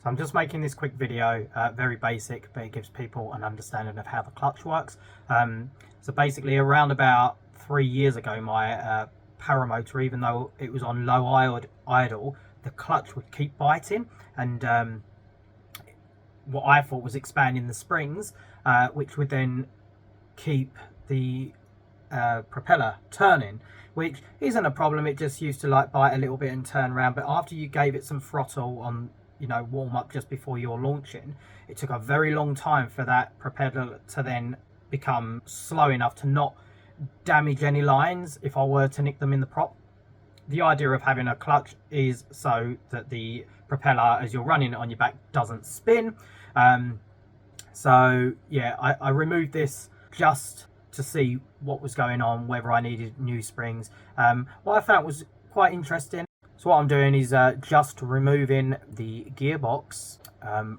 So I'm just making this quick video, very basic, but it gives people an understanding of how the clutch works. So basically around about 3 years ago, my Paramotor, even though it was on low idle, the clutch would keep biting, and what I thought was expanding the springs, which would then keep the propeller turning, which isn't a problem. It just used to like bite a little bit and turn around, but after you gave it some throttle on, you know, warm up just before you're launching, it took a very long time for that propeller to then become slow enough to not damage any lines if I were to nick them in the prop. The idea of having a clutch is so that the propeller, as you're running it on your back, doesn't spin. So yeah, I removed this just to see what was going on, whether I needed new springs. What I found was quite interesting. So what I'm doing is just removing the gearbox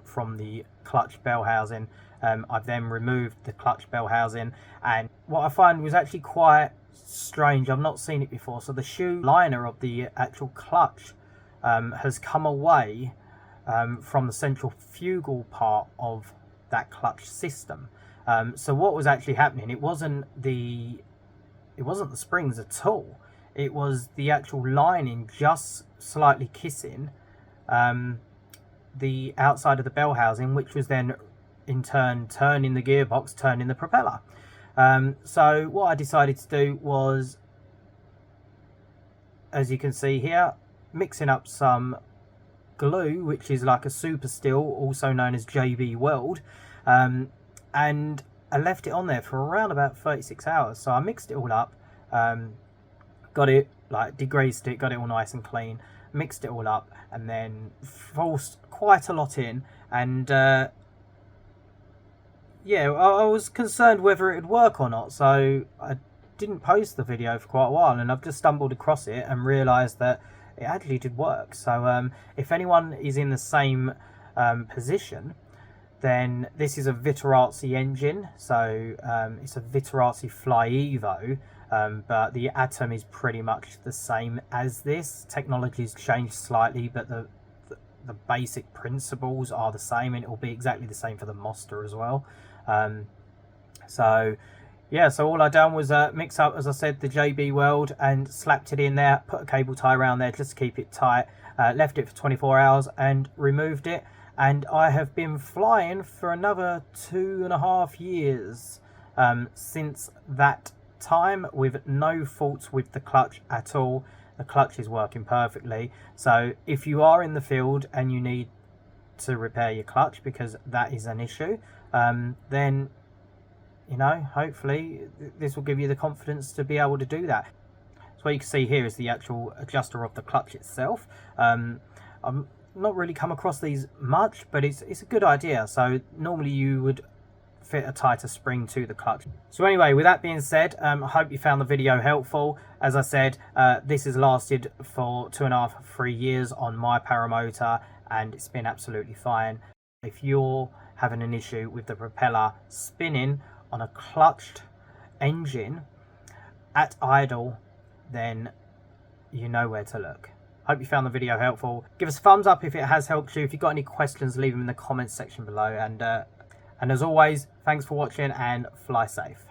from the clutch bell housing. I've then removed the clutch bell housing, and what I find was actually quite strange. I've not seen it before. So the shoe liner of the actual clutch has come away from the central fugal part of that clutch system. So what was actually happening, it wasn't the springs at all. It was the actual lining just slightly kissing the outside of the bell housing, which was then in turn turning the gearbox, turning the propeller. So what I decided to do was, as you can see here, mixing up some glue, which is like a super steel, also known as JB Weld, and I left it on there for around about 36 hours. So I mixed it all up, got it, like degreased it, got it all nice and clean, mixed it all up, and then forced quite a lot in. And yeah, I was concerned whether it would work or not, so I didn't post the video for quite a while, and I've just stumbled across it and realised that it actually did work. So if anyone is in the same position, then this is a Vitorazzi engine. So it's a Vitorazzi Fly Evo, but the atom is pretty much the same as this. Technology's changed slightly, but the basic principles are the same, and it will be exactly the same for the Monster as well. So yeah, so all I done was mix up, as I said, the JB Weld and slapped it in there, put a cable tie around there just to keep it tight, left it for 24 hours and removed it. And I have been flying for another 2.5 years since that time, with no faults with the clutch at all. The clutch is working perfectly. So if you are in the field and you need to repair your clutch, because that is an issue, then, you know, hopefully this will give you the confidence to be able to do that. So what you can see here is the actual adjuster of the clutch itself. I'm not really come across these much, but it's a good idea. So normally you would fit a tighter spring to the clutch. So anyway, with that being said, I hope you found the video helpful. As I said, this has lasted for 2.5, 3 years on my Paramotor, and it's been absolutely fine. If you're having an issue with the propeller spinning on a clutched engine at idle, then you know where to look. Hope you found the video helpful. Give us a thumbs up if it has helped you. If you've got any questions, leave them in the comments section below. And as always, thanks for watching and fly safe.